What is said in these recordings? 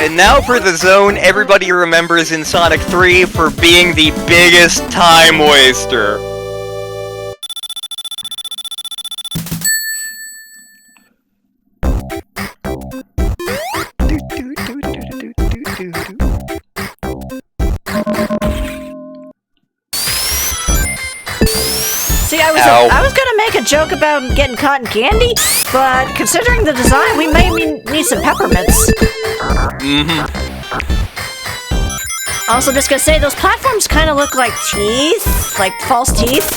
And now for the zone everybody remembers in Sonic 3 for being the biggest time waster. See, I was gonna make a joke about getting cotton candy, but considering the design, we may need some peppermints. Also, just gonna say, those platforms kind of look like teeth, like false teeth.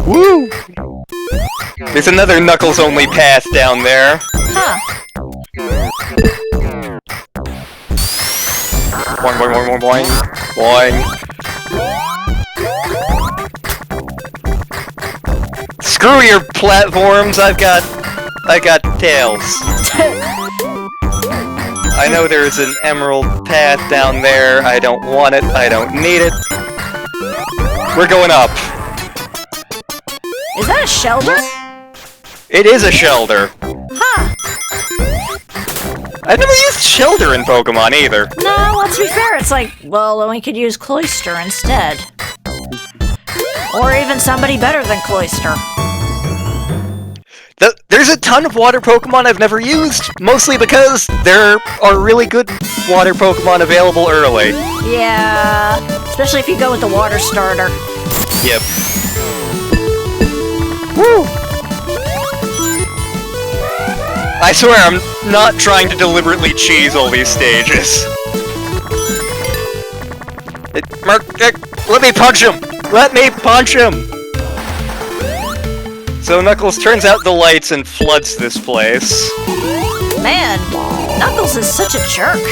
Woo! There's another Knuckles-only path down there. Huh. Boing, boing, boing, boing, boing, boing. Screw your platforms, I got tails. I know there's an emerald path down there, I don't want it, I don't need it. We're going up. Is that a shelter? It is a shelter. Huh. I've never used shelter in Pokemon either. No, let's be fair, it's like, well, we could use Cloyster instead. Or even somebody better than Cloyster. There's a ton of water Pokemon I've never used, mostly because there are really good water Pokemon available early. Yeah, especially if you go with the water starter. Yep. Woo! I swear, I'm not trying to deliberately cheese all these stages. Let me punch him! Let me punch him! So Knuckles turns out the lights and floods this place. Man, Knuckles is such a jerk.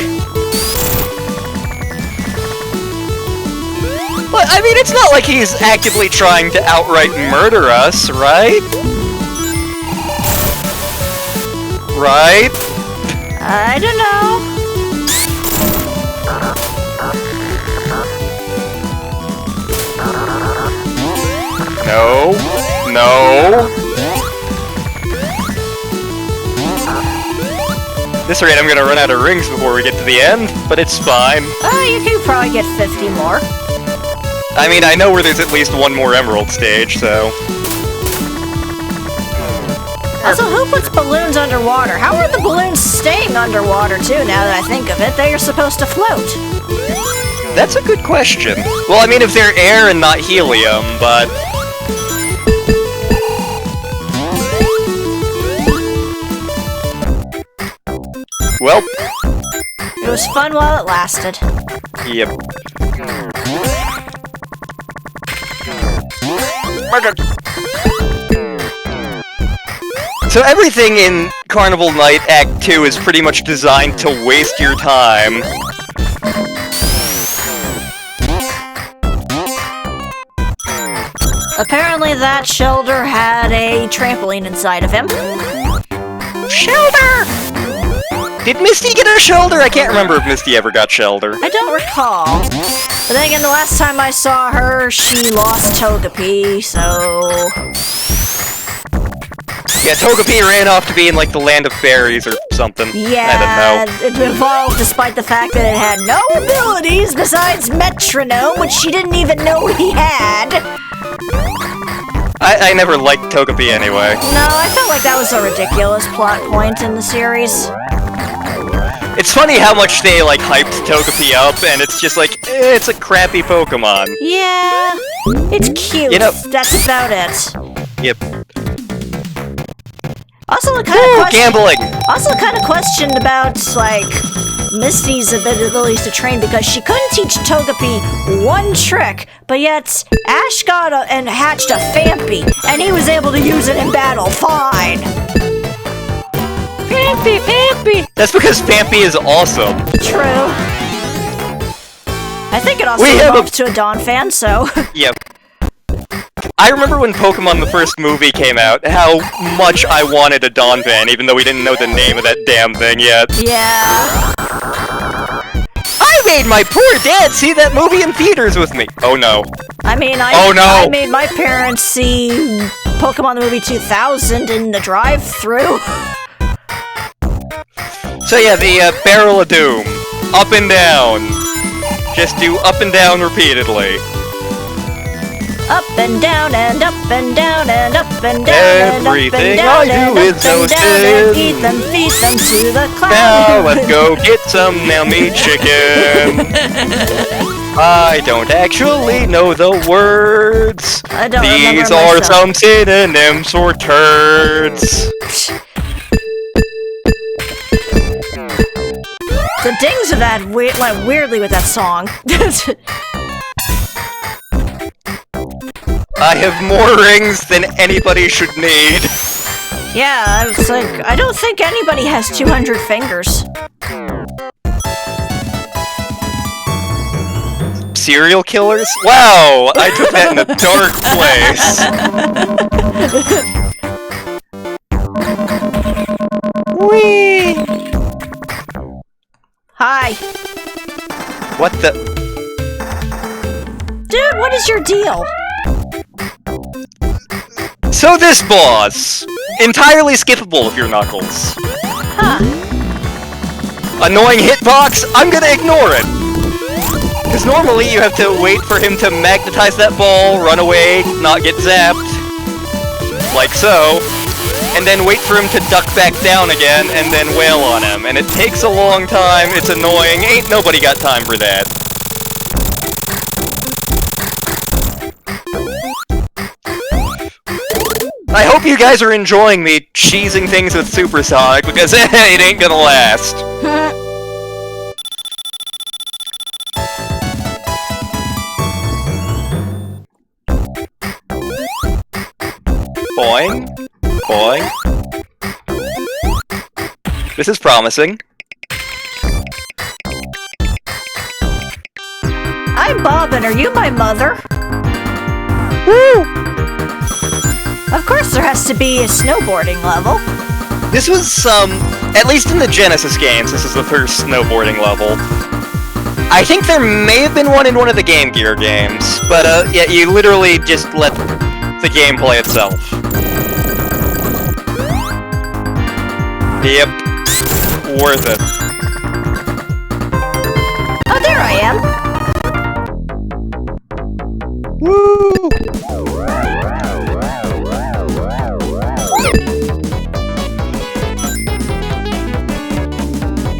But, I mean, it's not like he's actively trying to outright murder us, right? Right? I don't know. No. No. This rate, I'm gonna run out of rings before we get to the end, but it's fine. You can probably get 50 more. I mean, I know where there's at least one more Emerald stage, so... Also, who puts balloons underwater? How are the balloons staying underwater, too, now that I think of it? They are supposed to float. That's a good question. Well, I mean, if they're air and not helium, but... Well... It was fun while it lasted. Yep. So everything in Carnival Night Act 2 is pretty much designed to waste your time. Apparently that shelter had a trampoline inside of him. Shelter! Did Misty get a shelter? I can't remember if Misty ever got shelter. I don't recall. But then again, the last time I saw her, she lost Togepi, so... Yeah, Togepi ran off to be in, like, the land of fairies or something. Yeah, I don't know. It evolved despite the fact that it had no abilities besides Metronome, which she didn't even know he had. I never liked Togepi anyway. No, I felt like that was a ridiculous plot point in the series. It's funny how much they, like, hyped Togepi up, and it's just like, it's a crappy Pokemon. Yeah, it's cute. You know, that's about it. Yep. Also, kind of questioned about, like, Misty's abilities to train because she couldn't teach Togepi one trick, but yet Ash got and hatched a Phanpy, and he was able to use it in battle fine. Phanpy! That's because Phanpy is awesome. True. I think it also evolved to a Donphan, so... Yep. I remember when Pokemon the first movie came out, how much I wanted a Donphan, even though we didn't know the name of that damn thing yet. Yeah. I made my poor dad see that movie in theaters with me. Oh no. I mean, Oh, no. I made my parents see Pokemon the movie 2000 in the drive-thru. So yeah, the Barrel of Doom. Up and down. Just do up and down repeatedly. Up and down and up and down and up and down Everything and up and down I do and is up and down and noted. feed them to the cloud. Now let's go get some yummy chicken. I don't actually know the words. I don't These remember are myself. some synonyms for turds. The dings of that like weirdly with that song. I have more rings than anybody should need. Yeah, I was like, I don't think anybody has 200 fingers. Serial killers? Wow, I took that in a dark place. Whee! Hi. What the? Dude, what is your deal? So this boss, entirely skippable if you're Knuckles. Huh. Annoying hitbox, I'm gonna ignore it. Because normally you have to wait for him to magnetize that ball, run away, not get zapped. Like so. And then wait for him to duck back down again, and then wail on him. And it takes a long time, it's annoying, ain't nobody got time for that. I hope you guys are enjoying me cheesing things with Supersonic, because it ain't gonna last. Boing. Boing. This is promising. I'm Bob, and are you my mother? Woo! Of course there has to be a snowboarding level. This was, at least in the Genesis games, this is the first snowboarding level. I think there may have been one in one of the Game Gear games, but, yeah, you literally just let the game play itself. Yep. Worth it. Oh, there I am. Woo!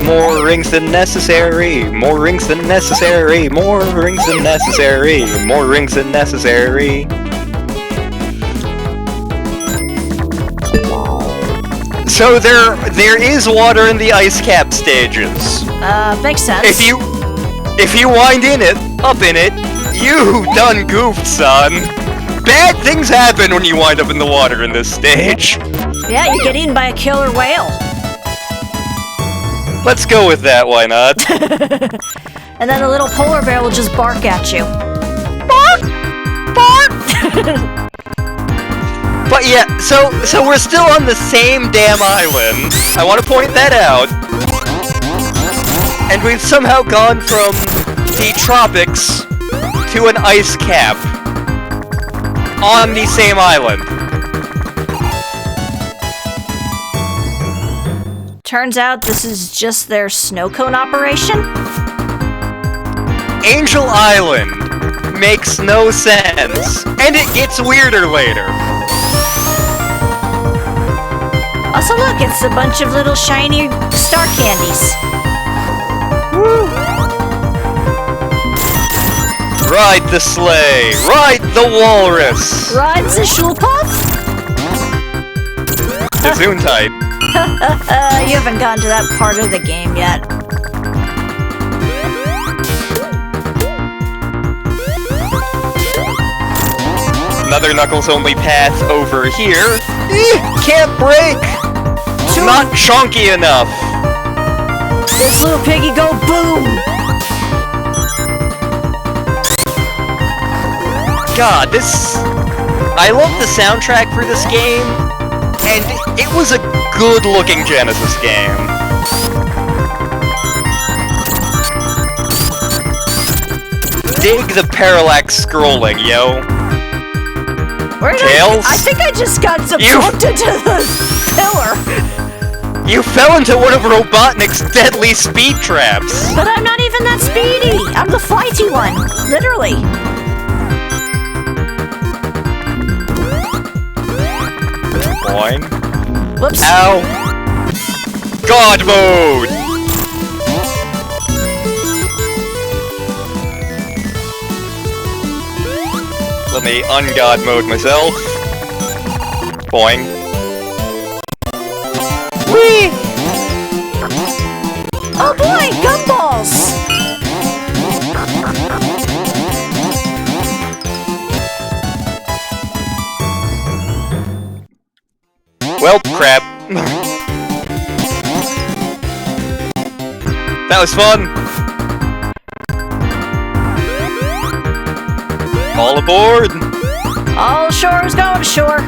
More rings than necessary, more rings than necessary, more rings than necessary, more rings than necessary. So there is water in the ice cap stages. Makes sense. If you wind in it, up in it, you done goofed, son. Bad things happen when you wind up in the water in this stage. Yeah, you get eaten by a killer whale. Let's go with that, why not? And then the little polar bear will just bark at you. Bark! Bark! But yeah, so we're still on the same damn island. I want to point that out. And we've somehow gone from the tropics to an ice cap on the same island. Turns out this is just their snow cone operation? Angel Island makes no sense, and it gets weirder later. Also look, it's a bunch of little shiny star candies. Woo! Ride the sleigh, ride the walrus. Rides the Schulpuff? The Zoontite. You haven't gotten to that part of the game yet. Another Knuckles-only path over here. Can't break! Not chunky enough. This little piggy go boom! God, this... I love the soundtrack for this game, and it was a good-looking Genesis game. dig the parallax scrolling, yo. Tails? I think I just got bumped into the pillar. You fell into one of Robotnik's deadly speed traps. But I'm not even that speedy. I'm the flighty one, literally. Boing. Whoops. Ow. God mode! Let me un-God mode myself. Boing. Whee! Oh boy, gumballs! Well, crap. That was fun! All aboard! All shores going ashore.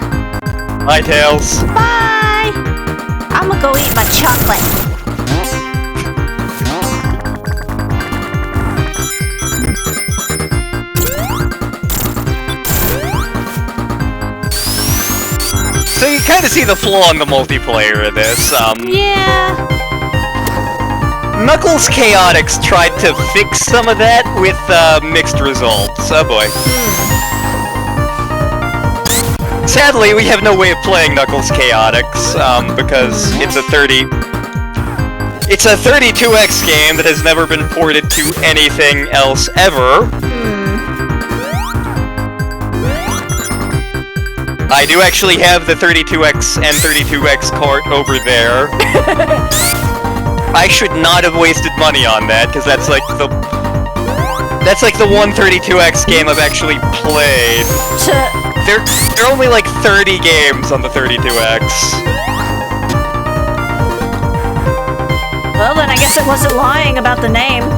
Bye, Tails. Bye! I'm gonna go eat my chocolate. So you kind of see the flaw in the multiplayer of this. Yeah. Knuckles Chaotix tried to fix some of that with mixed results. Oh boy. Sadly, we have no way of playing Knuckles Chaotix because it's a 32X game that has never been ported to anything else ever. I do actually have the 32X and 32X cart over there. I should not have wasted money on that, because that's like the one 32X game I've actually played. There are only like 30 games on the 32X. Well, then I guess it wasn't lying about the name.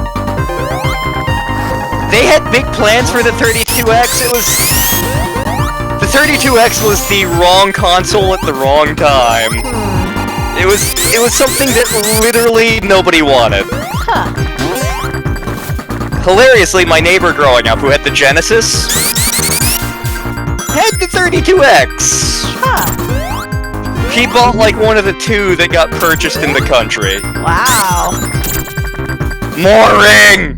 They had big plans for the 32X. The 32X was the wrong console at the wrong time. It was something that literally nobody wanted. Huh. Hilariously, my neighbor growing up, who had the Genesis, had the 32X. Huh. He bought like one of the two that got purchased in the country. Wow. More ring!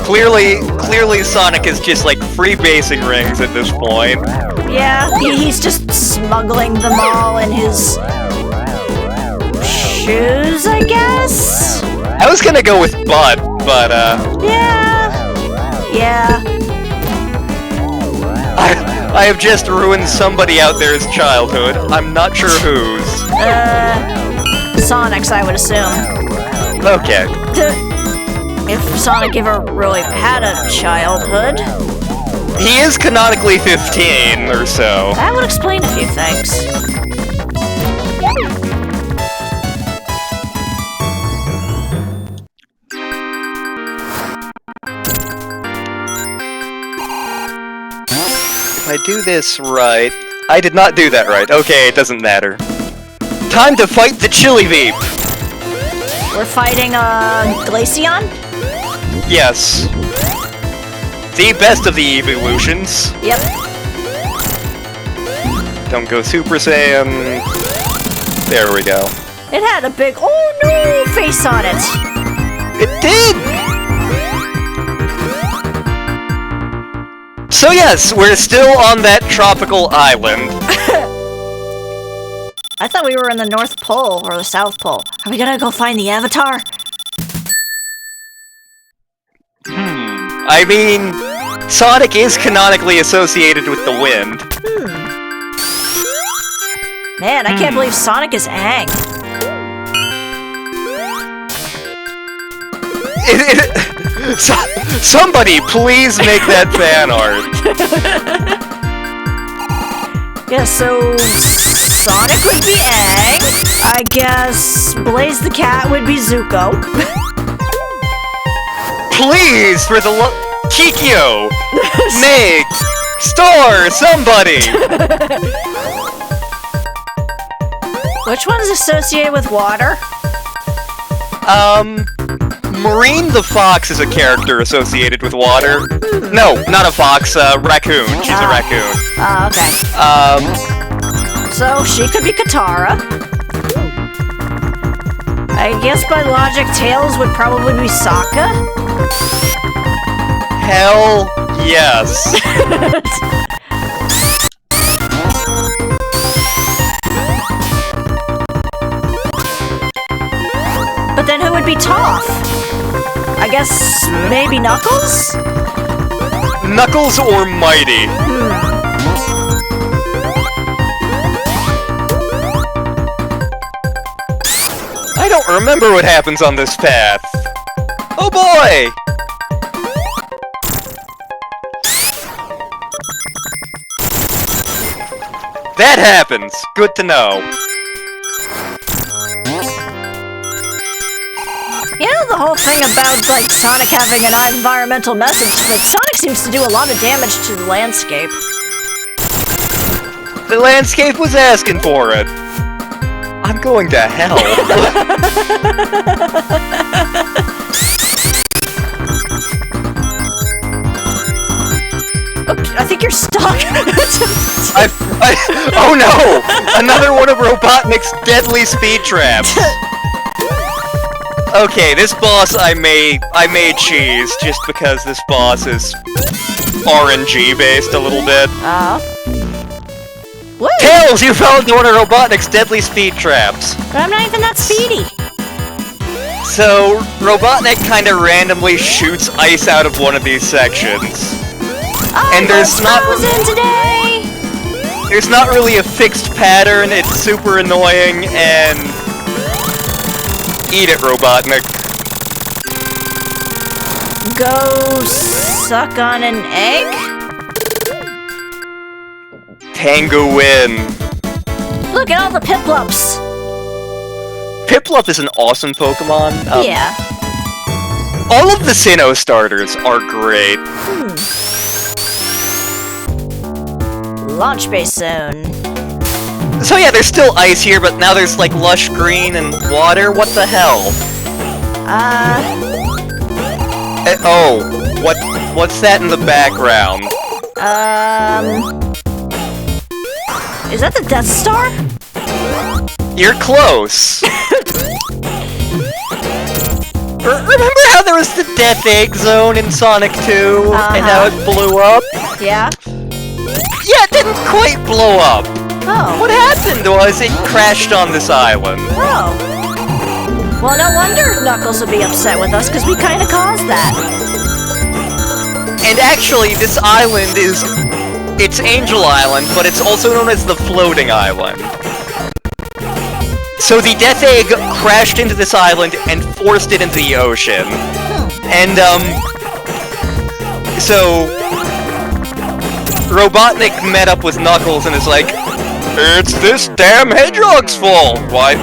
Clearly Sonic is just like freebasing rings at this point. Yeah, he's just smuggling them all in his shoes, I guess? I was gonna go with butt, but Yeah. I have just ruined somebody out there's childhood. I'm not sure whose. Sonic's, I would assume. Okay. If Sonic ever really had a childhood. He is canonically 15 or so. That would explain a few things. If I do this right... I did not do that right. Okay, it doesn't matter. Time to fight the Chili Beep! We're fighting, Glaceon? Yes. The best of the evolutions. Yep. Don't go Super Saiyan. There we go. It had a big, oh no, face on it. It did! So yes, we're still on that tropical island. I thought we were in the North Pole, or the South Pole. Are we gonna go find the Avatar? I mean, Sonic is canonically associated with the wind. Man, I can't believe Sonic is Aang. Somebody please make that fan art. Yeah, so Sonic would be Aang. I guess Blaze the Cat would be Zuko. Please, for the Kikyo! Make! Store! Somebody! Which one's associated with water? Maureen the fox is a character associated with water. No, not a fox, raccoon. She's a raccoon. Okay. So, she could be Katara. I guess by logic, Tails would probably be Sokka. Hell yes. But then who would be Toph? I guess maybe Knuckles? Knuckles or Mighty. I don't remember what happens on this path. Oh boy! That happens! Good to know. You know the whole thing about, like, Sonic having an environmental message? Like, Sonic seems to do a lot of damage to the landscape. The landscape was asking for it. I'm going to hell. Oops, I think you're stuck. Oh no! Another one of Robotnik's deadly speed traps. Okay, this boss I may cheese just because this boss is RNG based a little bit. What? Tails, you fell into one of Robotnik's deadly speed traps. But I'm not even that speedy. So, Robotnik kinda randomly shoots ice out of one of these sections. And there's not really a fixed pattern, it's super annoying, and eat it, Robotnik. Go suck on an egg? Tango-win. Look at all the Piplups! Piplup is an awesome Pokemon. Yeah. All of the Sinnoh starters are great. Launch base zone. So yeah, there's still ice here, but now there's like lush green and water. What the hell? Oh, what's that in the background? Is that the Death Star? You're close. Remember how there was the Death Egg Zone in Sonic 2, and how it blew up? Yeah. Yeah, it didn't quite blow up. Oh. What happened was it crashed on this island. Oh. Well, no wonder Knuckles would be upset with us, because we kind of caused that. And actually, this island it's Angel Island, but it's also known as the Floating Island. So the Death Egg crashed into this island and forced it into the ocean. And, so Robotnik met up with Knuckles and is like, "It's this damn hedgehog's fault! Why,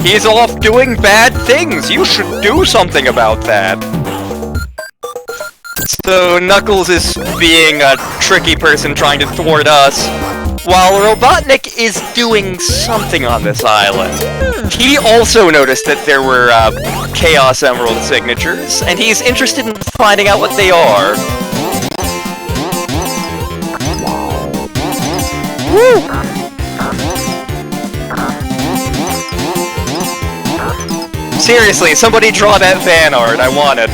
he's off doing bad things! You should do something about that!" So Knuckles is being a tricky person trying to thwart us, while Robotnik is doing something on this island. He also noticed that there were Chaos Emerald signatures, and he's interested in finding out what they are. Woo! Seriously, somebody draw that fan art, I want it.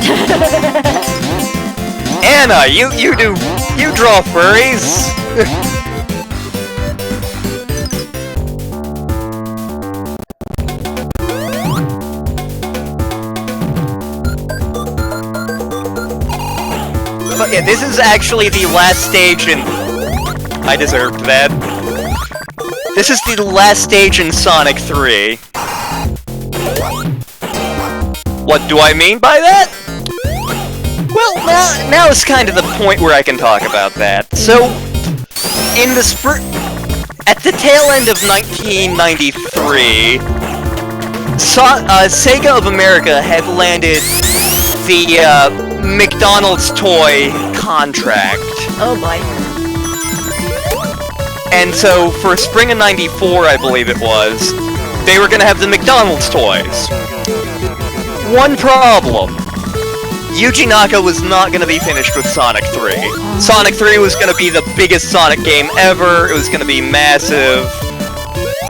Anna, you draw furries! But yeah, this is actually the last stage in... I deserved that. This is the last stage in Sonic 3. What do I mean by that? Well, now is kind of the point where I can talk about that. So, in the at the tail end of 1993, Sega of America had landed the McDonald's toy contract. Oh boy. And so, for spring of 94, I believe it was, they were gonna have the McDonald's toys. one problem. Yuji Naka was not going to be finished with Sonic 3. Sonic 3 was going to be the biggest Sonic game ever, it was going to be massive,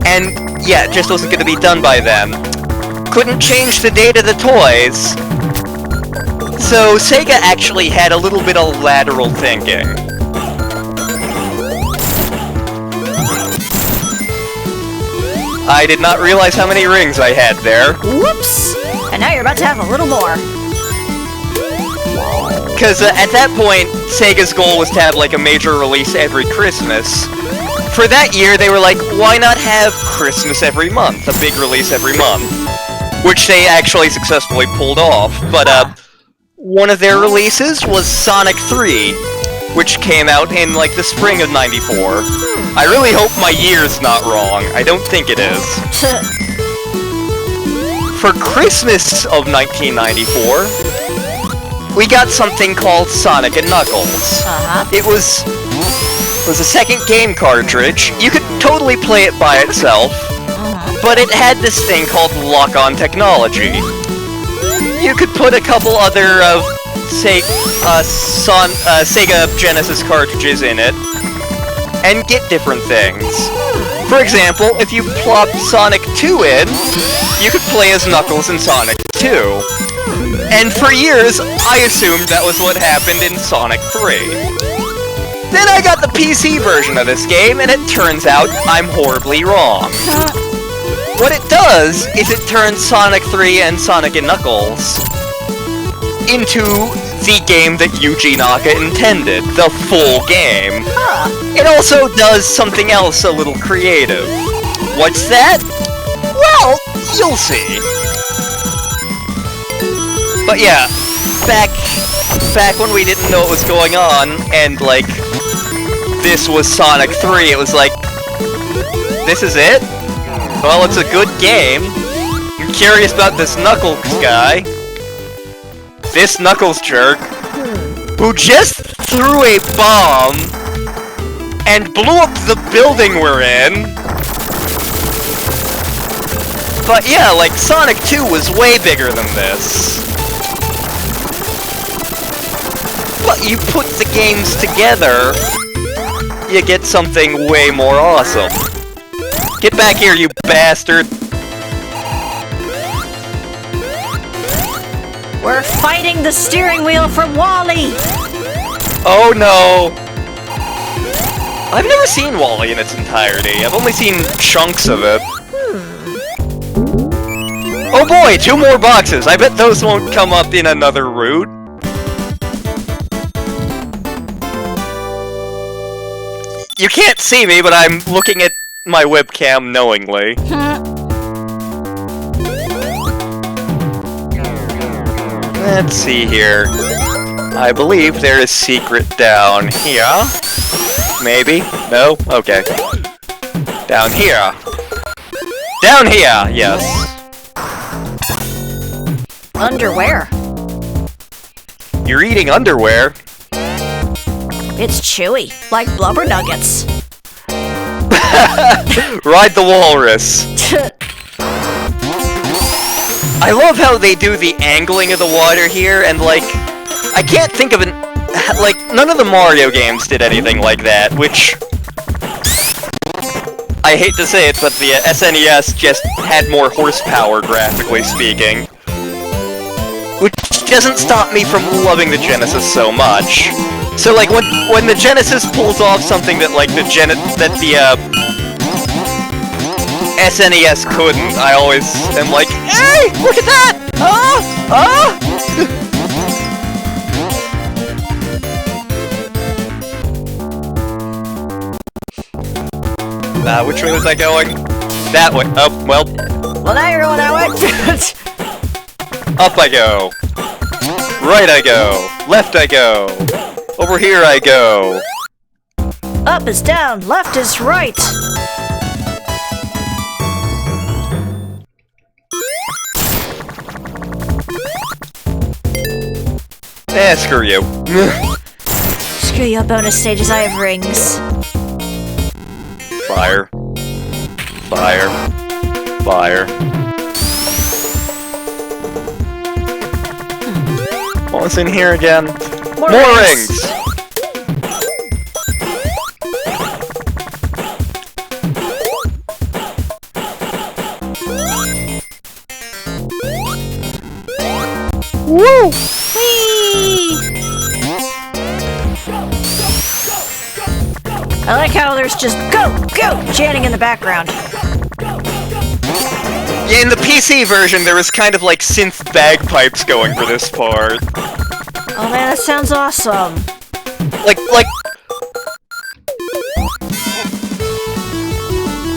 and yeah, it just wasn't going to be done by then. Couldn't change the date of the toys, so Sega actually had a little bit of lateral thinking. I did not realize how many rings I had there. Whoops! And now you're about to have a little more. Because at that point, Sega's goal was to have like a major release every Christmas. For that year, they were like, why not have Christmas every month? A big release every month. Which they actually successfully pulled off. But one of their releases was Sonic 3, which came out in like the spring of '94. I really hope my year's not wrong. I don't think it is. For Christmas of 1994, we got something called Sonic & Knuckles. It was a second game cartridge. You could totally play it by itself, but it had this thing called lock-on technology. You could put a couple other Sega Genesis cartridges in it, and get different things. For example, if you plopped Sonic 2 in, you could play as Knuckles in Sonic 2. And for years, I assumed that was what happened in Sonic 3. Then I got the PC version of this game, and it turns out I'm horribly wrong. What it does is it turns Sonic 3 and Sonic & Knuckles into the game that Yuji Naka intended, the full game. It also does something else a little creative. What's that? Well, you'll see. But yeah, back when we didn't know what was going on, and like, this was Sonic 3, it was like, this is it? Well, it's a good game. I'm curious about this Knuckles guy. This Knuckles jerk, who just threw a bomb and blew up the building we're in. But yeah, like, Sonic 2 was way bigger than this. But you put the games together, you get something way more awesome. Get back here, you bastard! We're fighting the steering wheel from Wall-E! Oh no! I've never seen Wall-E in its entirety. I've only seen chunks of it. Oh boy, 2 more boxes! I bet those won't come up in another route. You can't see me, but I'm looking at my webcam knowingly. Let's see here. I believe there is secret down here. Maybe? No? Okay. Down here. Down here! Yes. Underwear. You're eating underwear? It's chewy, like blubber nuggets. Ride the walrus. I love how they do the angling of the water here, and like, I can't think of like, none of the Mario games did anything like that, which, I hate to say it, but the SNES just had more horsepower, graphically speaking. Which doesn't stop me from loving the Genesis so much. So like, when the Genesis pulls off something that like the SNES couldn't, I always am like, hey, look at that! Which way was I going? That way. Oh, well. Well, now you're going that way. Up I go. Right I go. Left I go. Over here I go. Up is down, left is right. Screw you. Screw your bonus stages, I have rings. Fire. Fire. Fire. What's in here again? More rings! Woo! Whee! I like how there's just go, chanting in the background. Yeah, in the PC version, there was kind of like synth bagpipes going for this part. Oh man, that sounds awesome. Like...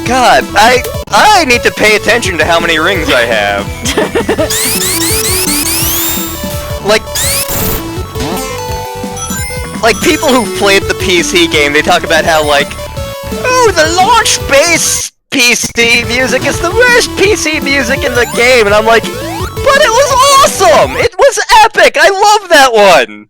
God, I need to pay attention to how many rings I have. Like people who played the PC game, they talk about how like, oh, the launch-based PC music is the worst PC music in the game, and I'm like, but it was awesome! It was epic! I love that one!